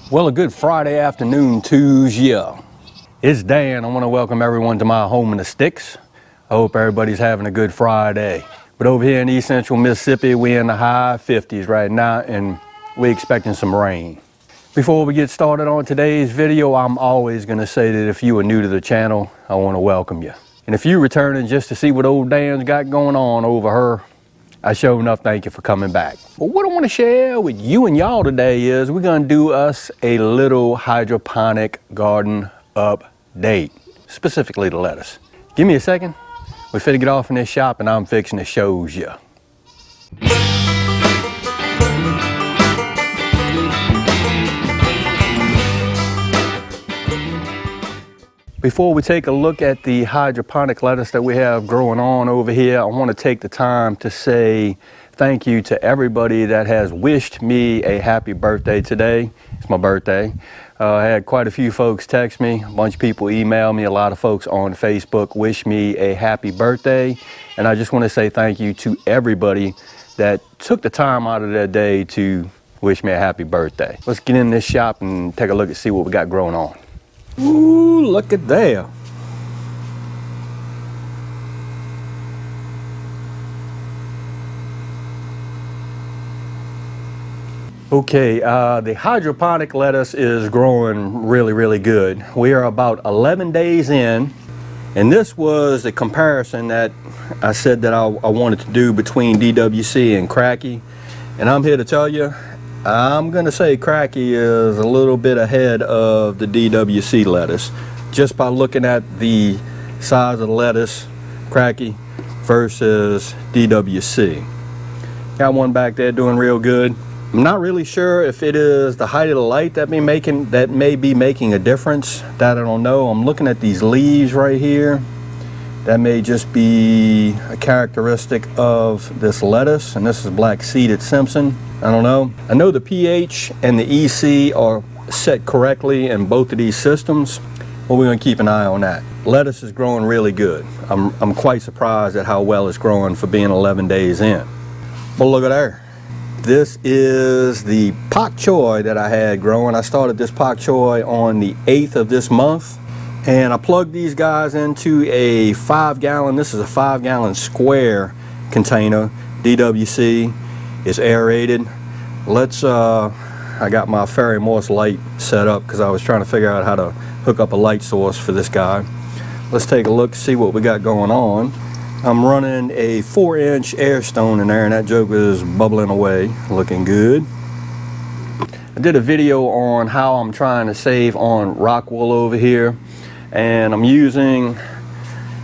Well, a good Friday afternoon to ya. It's Dan. I want to welcome everyone to my home in the sticks. I hope everybody's having a good Friday. But over here in East Central Mississippi, we're in the high 50s right now, and we're expecting some rain. Before we get started on today's video, I'm always going to say that if you are new to the channel, I want to welcome you. And if you're returning just to see what old Dan's got going on over her, I sure enough thank you for coming back. But what I want to share with you and y'all today is we're going to do us a little hydroponic garden update, specifically the lettuce. Give me a second. We're finna get off in this shop and I'm fixing to show you. Before we take a look at the hydroponic lettuce that we have growing on over here, I want to take the time to say thank you to everybody that has wished me a happy birthday today. It's my birthday. I had quite a few folks text me, a bunch of people email me, a lot of folks on Facebook wish me a happy birthday. And I just want to say thank you to everybody that took the time out of their day to wish me a happy birthday. Let's get in this shop and take a look and see what we got growing on. Ooh, look at there. Okay, the hydroponic lettuce is growing really good. We are about 11 days in, and this was the comparison that I said that I wanted to do between DWC and Kratky. And I'm here to tell you, I'm gonna say Kratky is a little bit ahead of the DWC lettuce. Just by looking at the size of the lettuce, Kratky versus DWC. Got one back there doing real good. I'm not really sure if it is the height of the light that may be making a difference. That I don't know. I'm looking at these leaves right here. That may just be a characteristic of this lettuce, and this is black seeded Simpson. I don't know. I know the pH and the EC are set correctly in both of these systems, but we're gonna keep an eye on that. Lettuce is growing really good. I'm quite surprised at how well it's growing for being 11 days in. But look at there. This is the pak choi that I had growing. I started this pak choi on the 8th of this month. And I plugged these guys into a 5-gallon, this is a 5-gallon square container, DWC. It's aerated. I got my Fairy Morse light set up because I was trying to figure out how to hook up a light source for this guy. Let's take a look, see what we got going on. I'm running a 4-inch air stone in there, and that joker is bubbling away, looking good. I did a video on how I'm trying to save on Rockwool over here. And I'm using,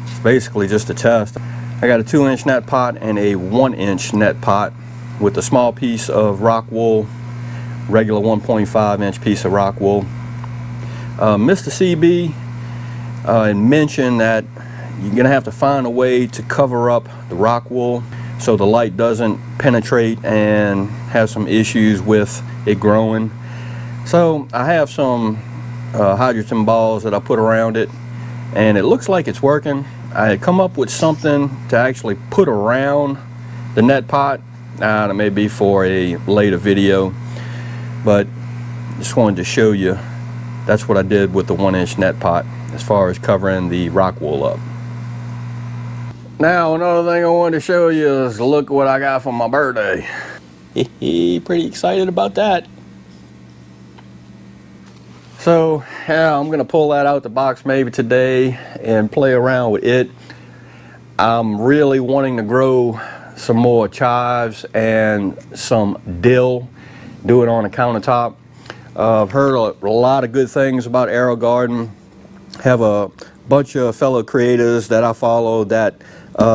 it's basically just a test. I got a 2-inch net pot and a 1-inch net pot with a small piece of Rockwool, regular 1.5-inch piece of Rockwool. Mr. CB mentioned that you're gonna have to find a way to cover up the Rockwool so the light doesn't penetrate and have some issues with it growing. So I have some hydrogen balls that I put around it, and it looks like it's working. I had come up with something to actually put around the net pot. That may be for a later video, but just wanted to show you that's what I did with the 1-inch net pot as far as covering the Rockwool up. Now another thing I wanted to show you is look what I got for my birthday. Pretty excited about that. So yeah, I'm gonna pull that out the box maybe today and play around with it. I'm really wanting to grow some more chives and some dill, do it on a countertop. I've heard a lot of good things about AeroGarden. Have a bunch of fellow creators that I follow that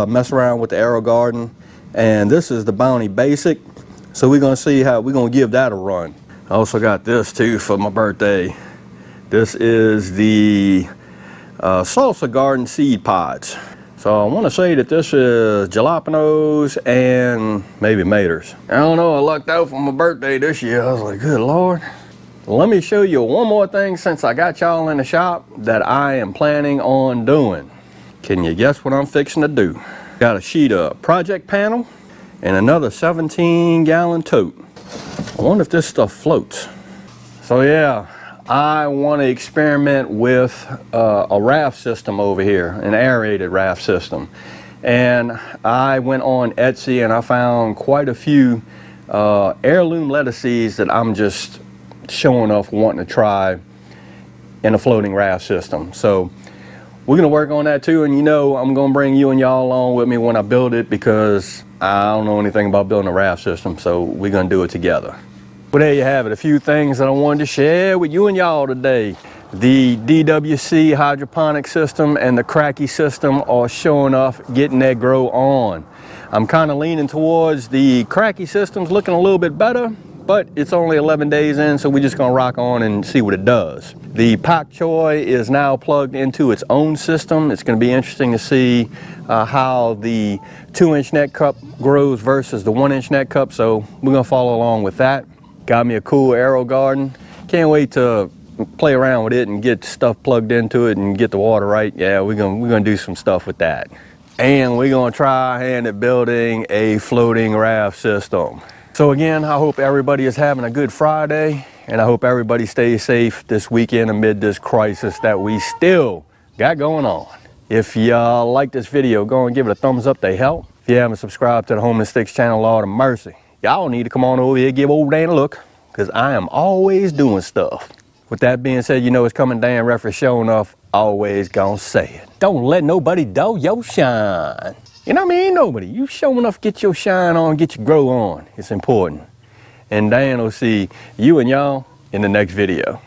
mess around with the AeroGarden, and this is the Bounty Basic. So we're gonna see how we're gonna give that a run. I also got this too for my birthday. This is the Salsa Garden seed pods. So I want to say that this is jalapenos and maybe maters. I don't know, I lucked out for my birthday this year. I was like, good Lord. Let me show you one more thing since I got y'all in the shop that I am planning on doing. Can you guess what I'm fixing to do? Got a sheet of project panel and another 17-gallon tote. I wonder if this stuff floats. So yeah, I want to experiment with a raft system over here, an aerated raft system. And I went on Etsy and I found quite a few heirloom lettuce seeds that I'm just showing off wanting to try in a floating raft system. So we're gonna work on that too, and you know I'm gonna bring you and y'all along with me when I build it, because I don't know anything about building a raft system, so we're gonna do it together. Well, there you have it, a few things that I wanted to share with you and y'all today. The DWC hydroponic system and the Kratky system are showing off, getting their grow on. I'm kind of leaning towards the Kratky system's looking a little bit better, but it's only 11 days in, so we're just gonna rock on and see what it does. The pak choi is now plugged into its own system. It's gonna be interesting to see how the 2-inch net cup grows versus the 1-inch net cup, so we're gonna follow along with that. Got me a cool aero garden. Can't wait to play around with it and get stuff plugged into it and get the water right. Yeah, we're gonna do some stuff with that. And we're gonna try our hand at building a floating raft system. So again, I hope everybody is having a good Friday, and I hope everybody stays safe this weekend amid this crisis that we still got going on. If y'all like this video, go and give it a thumbs up, they help. If you haven't subscribed to the Home and Sticks channel, Lord of mercy, y'all need to come on over here, give old Dan a look, because I am always doing stuff. With that being said, you know it's coming, Dan Reference showing off, always gonna say it. Don't let nobody dull your shine. You know what I mean? Nobody. You show enough, get your shine on, get your grow on. It's important. And Dan will see you and y'all in the next video.